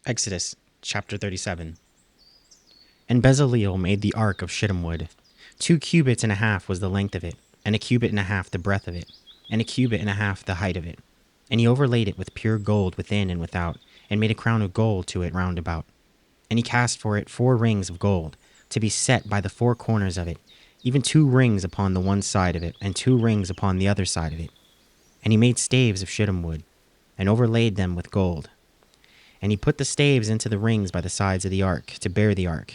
Exodus chapter 37. And Bezaleel made the ark of shittim wood. 2 cubits and a half was the length of it, and 1 cubit and a half the breadth of it, and 1 cubit and a half the height of it. And he overlaid it with pure gold within and without, and made a crown of gold to it round about. And he cast for it 4 rings of gold, to be set by the 4 corners of it, even 2 rings upon the one side of it, and 2 rings upon the other side of it. And he made staves of shittim wood, and overlaid them with gold. And he put the staves into the rings by the sides of the ark, to bear the ark.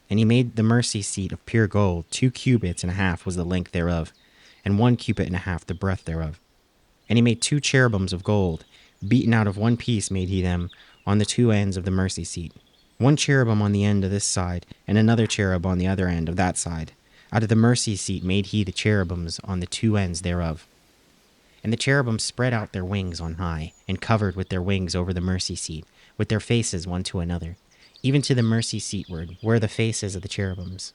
And he made the mercy seat of pure gold. 2 cubits and a half was the length thereof, and 1 cubit and a half the breadth thereof. And he made 2 cherubims of gold. Beaten out of one piece made he them on the 2 ends of the mercy seat. 1 cherubim on the end of this side, and another cherub on the other end of that side. Out of the mercy seat made he the cherubims on the 2 ends thereof. And the cherubims spread out their wings on high, and covered with their wings over the mercy seat, with their faces one to another, even to the mercy seatward, where the faces of the cherubims.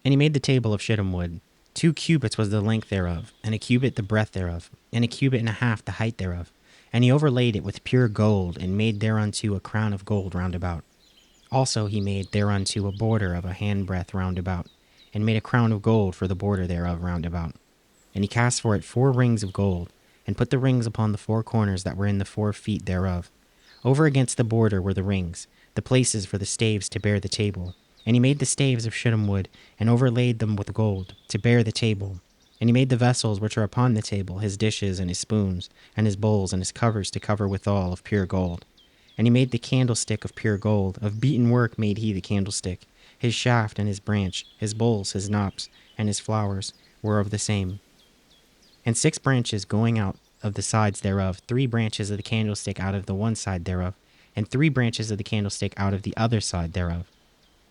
And he made the table of shittim wood. 2 cubits was the length thereof, and 1 cubit the breadth thereof, and 1 cubit and a half the height thereof. And he overlaid it with pure gold, and made thereunto a crown of gold round about. Also he made thereunto a border of a handbreadth round about, and made a crown of gold for the border thereof round about. And he cast for it 4 rings of gold, and put the rings upon the 4 corners that were in the 4 feet thereof. Over against the border were the rings, the places for the staves to bear the table. And he made the staves of shittim wood, and overlaid them with gold, to bear the table. And he made the vessels which are upon the table, his dishes and his spoons, and his bowls and his covers to cover withal of pure gold. And he made the candlestick of pure gold. Of beaten work made he the candlestick. His shaft and his branch, his bowls, his knops, and his flowers were of the same. And 6 branches going out of the sides thereof, 3 branches of the candlestick out of the one side thereof, and 3 branches of the candlestick out of the other side thereof.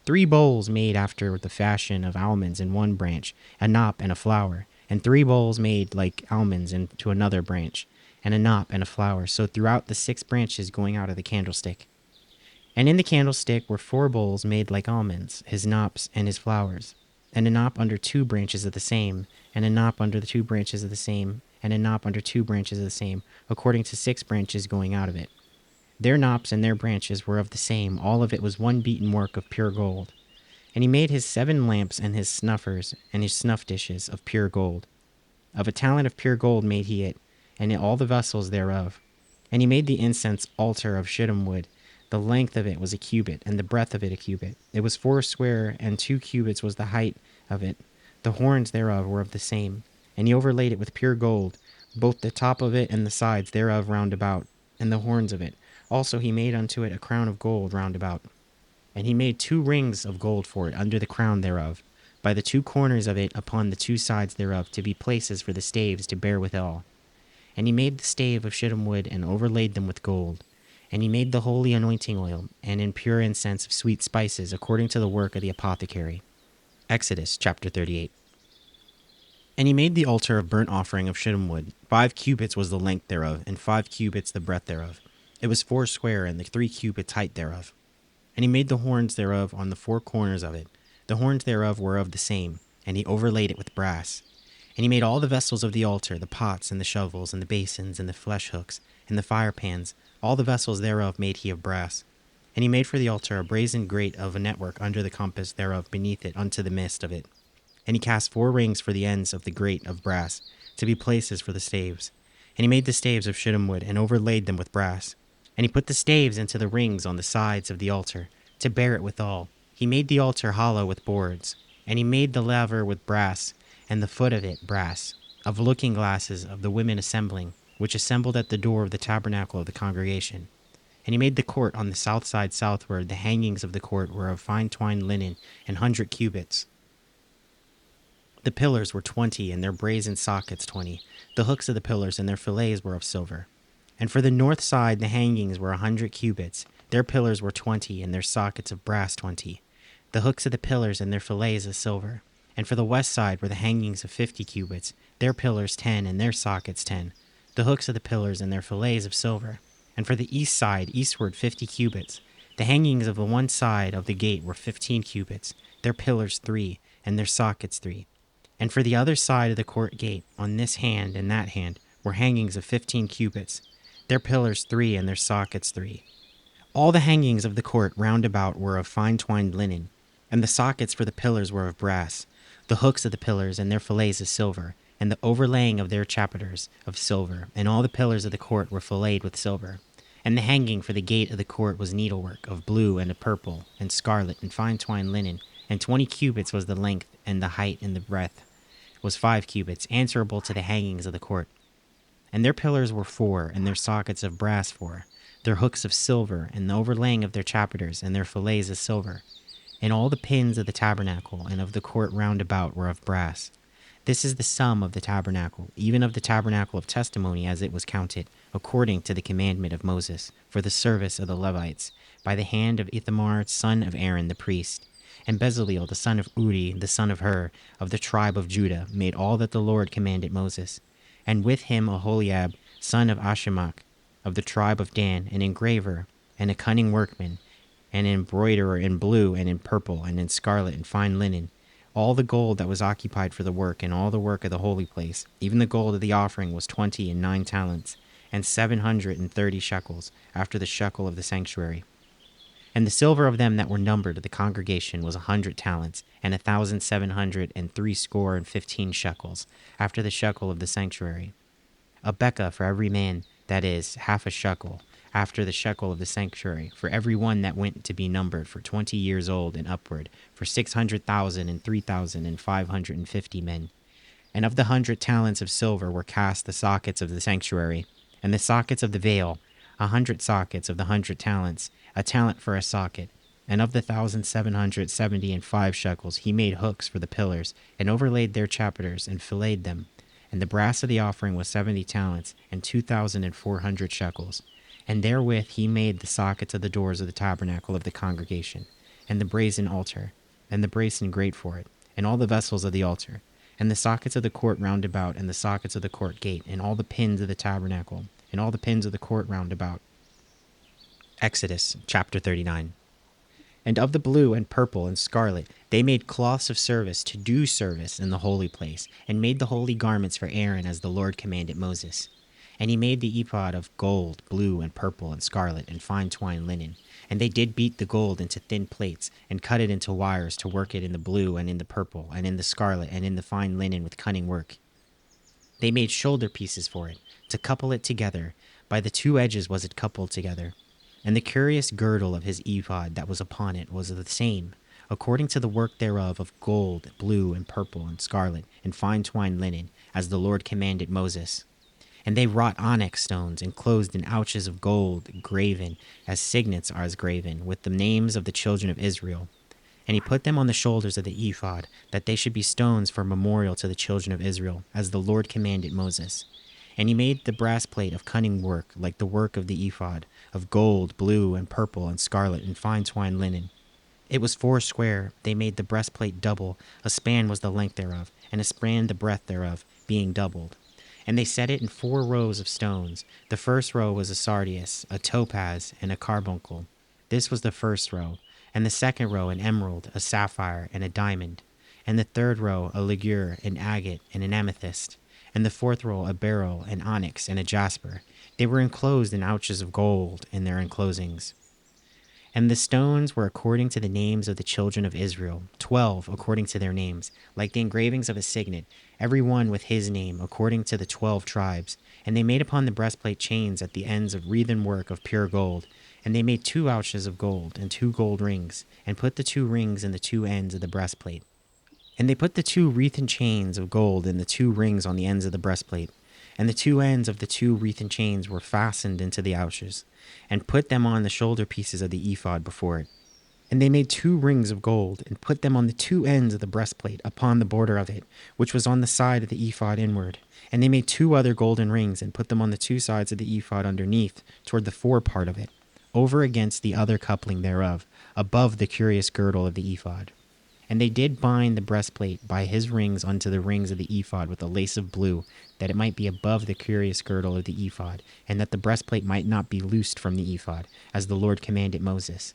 3 bowls made after the fashion of almonds in one branch, a knop and a flower, and 3 bowls made like almonds into another branch, and a knop and a flower, so throughout the 6 branches going out of the candlestick. And in the candlestick were 4 bowls made like almonds, his knops and his flowers, and a knop under 2 branches of the same, and a knop under the 2 branches of the same, and a knop under 2 branches of the same, according to 6 branches going out of it. Their knops and their branches were of the same, all of it was one beaten work of pure gold. And he made his 7 lamps and his snuffers and his snuff dishes of pure gold. Of a talent of pure gold made he it, and all the vessels thereof. And he made the incense altar of shittim wood. The length of it was 1 cubit, and the breadth of it 1 cubit. It was 4 square, and 2 cubits was the height of it. The horns thereof were of the same. And he overlaid it with pure gold, both the top of it and the sides thereof round about, and the horns of it. Also he made unto it a crown of gold round about. And he made 2 rings of gold for it under the crown thereof, by the 2 corners of it upon the 2 sides thereof, to be places for the staves to bear withal. And he made the stave of shittim wood, and overlaid them with gold. And he made the holy anointing oil, and impure incense of sweet spices, according to the work of the apothecary. Exodus chapter 38. And he made the altar of burnt offering of shittim wood. 5 cubits was the length thereof, and 5 cubits the breadth thereof. It was 4 square, and the 3 cubits height thereof. And he made the horns thereof on the 4 corners of it. The horns thereof were of the same, and he overlaid it with brass. And he made all the vessels of the altar, the pots, and the shovels, and the basins, and the flesh hooks, and the fire pans. All the vessels thereof made he of brass. And he made for the altar a brazen grate of a network under the compass thereof beneath it unto the midst of it. And he cast 4 rings for the ends of the grate of brass, to be places for the staves. And he made the staves of shittim wood, and overlaid them with brass. And he put the staves into the rings on the sides of the altar, to bear it withal. He made the altar hollow with boards. And he made the laver with brass, and the foot of it brass, of looking glasses of the women assembling, which assembled at the door of the tabernacle of the congregation. And he made the court on the south side southward. The hangings of the court were of fine twined linen, 100 cubits. The pillars were 20, and their brazen sockets 20. The hooks of the pillars and their fillets were of silver. And for the north side the hangings were 100 cubits. Their pillars were 20, and their sockets of brass 20. The hooks of the pillars and their fillets of silver. And for the west side were the hangings of 50 cubits. Their pillars 10, and their sockets 10. The hooks of the pillars and their fillets of silver. And for the east side eastward 50 cubits. The hangings of the one side of the gate were 15 cubits. Their pillars 3, and their sockets 3. And for the other side of the court gate, on this hand and that hand, were hangings of 15 cubits. Their pillars 3, and their sockets 3. All the hangings of the court round about were of fine twined linen, and the sockets for the pillars were of brass, the hooks of the pillars and their fillets of silver, and the overlaying of their chapiters of silver, and all the pillars of the court were filleted with silver. And the hanging for the gate of the court was needlework of blue and of purple and scarlet and fine twined linen, and 20 cubits was the length, and the height and the breadth was 5 cubits, answerable to the hangings of the court. And their pillars were 4, and their sockets of brass 4, their hooks of silver, and the overlaying of their chapiters, and their fillets of silver. And all the pins of the tabernacle and of the court round about were of brass. This is the sum of the tabernacle, even of the tabernacle of testimony as it was counted, according to the commandment of Moses, for the service of the Levites, by the hand of Ithamar, son of Aaron the priest. And Bezaleel, the son of Uri, the son of Hur, of the tribe of Judah, made all that the Lord commanded Moses. And with him Aholiab, son of Ahisamach, of the tribe of Dan, an engraver, and a cunning workman, and an embroiderer in blue, and in purple, and in scarlet, and fine linen. All the gold that was occupied for the work, and all the work of the holy place, even the gold of the offering, was 29 talents, and 730 shekels, after the shekel of the sanctuary. And the silver of them that were numbered of the congregation was 100 talents, and 1,760 shekels, after the shekel of the sanctuary. A bekah for every man, that is, half a shekel, after the shekel of the sanctuary, for every one that went to be numbered for 20 years old and upward, for 600,000 and 3,550 men. And of the 100 talents of silver were cast the sockets of the sanctuary, and the sockets of the veil, 100 sockets of the 100 talents, a talent for a socket. And of the 1,775 shekels he made hooks for the pillars, and overlaid their chapiters, and filleted them. And the brass of the offering was 70 talents, and 2,400 shekels. And therewith he made the sockets of the doors of the tabernacle of the congregation, and the brazen altar, and the brazen grate for it, and all the vessels of the altar, and the sockets of the court round about, and the sockets of the court gate, and all the pins of the tabernacle, and all the pins of the court round about. Exodus chapter 39. And of the blue and purple and scarlet they made cloths of service to do service in the holy place, and made the holy garments for Aaron as the Lord commanded Moses. And he made the ephod of gold, blue, and purple, and scarlet, and fine twined linen. And they did beat the gold into thin plates, and cut it into wires to work it in the blue, and in the purple, and in the scarlet, and in the fine linen with cunning work. They made shoulder pieces for it, to couple it together. By the 2 edges was it coupled together. And the curious girdle of his ephod that was upon it was the same, according to the work thereof of gold, blue, and purple, and scarlet, and fine twined linen, as the Lord commanded Moses. And they wrought onyx stones, enclosed in ouches of gold, graven, as signets are graven, with the names of the children of Israel. And he put them on the shoulders of the ephod, that they should be stones for memorial to the children of Israel, as the Lord commanded Moses. And he made the breastplate of cunning work, like the work of the ephod, of gold, blue, and purple, and scarlet, and fine twined linen. It was 4 square. They made the breastplate double. A span was the length thereof, and a span the breadth thereof, being doubled. And they set it in 4 rows of stones. The first row was a sardius, a topaz, and a carbuncle. This was the first row. And the second row an emerald, a sapphire, and a diamond. And the third row a ligure, an agate, and an amethyst. And the fourth row a beryl, an onyx, and a jasper. They were enclosed in ouches of gold in their enclosings. And the stones were according to the names of the children of Israel, 12 according to their names, like the engravings of a signet, every one with his name, according to the 12 tribes. And they made upon the breastplate chains at the ends of wreathen work of pure gold. And they made 2 ouches of gold, and 2 gold rings, and put the 2 rings in the 2 ends of the breastplate. And they put the 2 wreathen chains of gold in the 2 rings on the ends of the breastplate. And the 2 ends of the 2 wreathen chains were fastened into the ouches, and put them on the shoulder pieces of the ephod before it. And they made 2 rings of gold, and put them on the 2 ends of the breastplate upon the border of it, which was on the side of the ephod inward. And they made 2 other golden rings, and put them on the 2 sides of the ephod underneath, toward the fore part of it, over against the other coupling thereof, above the curious girdle of the ephod. And they did bind the breastplate by his rings unto the rings of the ephod with a lace of blue, that it might be above the curious girdle of the ephod, and that the breastplate might not be loosed from the ephod, as the Lord commanded Moses.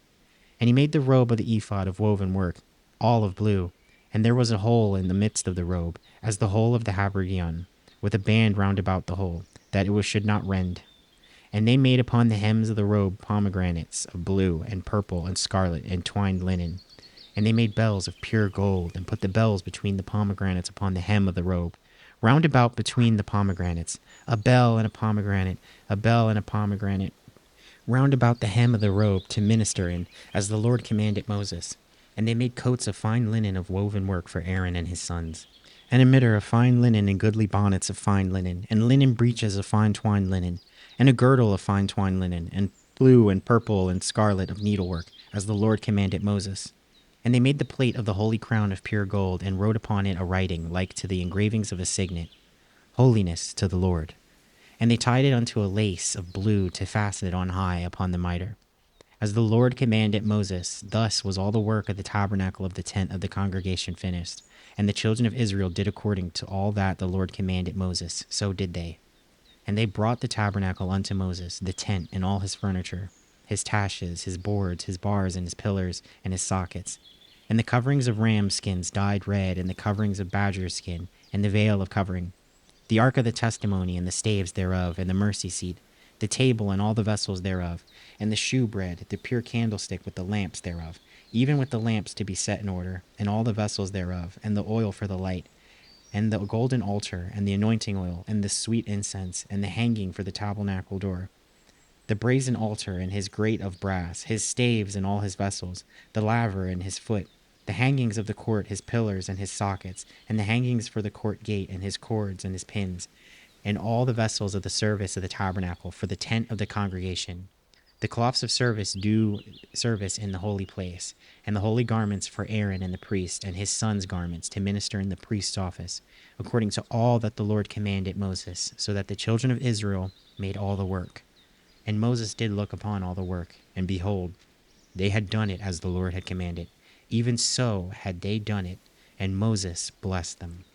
And he made the robe of the ephod of woven work, all of blue, and there was a hole in the midst of the robe, as the hole of the habergeon, with a band round about the hole, that it should not rend. And they made upon the hems of the robe pomegranates of blue and purple and scarlet and twined linen. And they made bells of pure gold, and put the bells between the pomegranates upon the hem of the robe, round about between the pomegranates, a bell and a pomegranate, a bell and a pomegranate, round about the hem of the robe to minister in, as the Lord commanded Moses. And they made coats of fine linen of woven work for Aaron and his sons, and a mitre of fine linen, and goodly bonnets of fine linen, and linen breeches of fine twined linen, and a girdle of fine twined linen, and blue and purple and scarlet of needlework, as the Lord commanded Moses. And they made the plate of the holy crown of pure gold, and wrote upon it a writing like to the engravings of a signet, Holiness to the Lord. And they tied it unto a lace of blue to fasten it on high upon the mitre, as the Lord commanded Moses. Thus was all the work of the tabernacle of the tent of the congregation finished. And the children of Israel did according to all that the Lord commanded Moses, so did they. And they brought the tabernacle unto Moses, the tent and all his furniture, his taches, his boards, his bars, and his pillars, and his sockets, and the coverings of ram skins dyed red, and the coverings of badger skin, and the veil of covering, the ark of the testimony, and the staves thereof, and the mercy seat, the table and all the vessels thereof, and the shewbread, the pure candlestick with the lamps thereof, even with the lamps to be set in order, and all the vessels thereof, and the oil for the light, and the golden altar, and the anointing oil, and the sweet incense, and the hanging for the tabernacle door, the brazen altar and his grate of brass, his staves and all his vessels, the laver and his foot, the hangings of the court, his pillars and his sockets, and the hangings for the court gate, and his cords and his pins, and all the vessels of the service of the tabernacle for the tent of the congregation, the cloths of service do service in the holy place, and the holy garments for Aaron and the priest, and his sons' garments to minister in the priest's office, according to all that the Lord commanded Moses, so that the children of Israel made all the work. And Moses did look upon all the work, and behold, they had done it as the Lord had commanded. Even so had they done it, and Moses blessed them.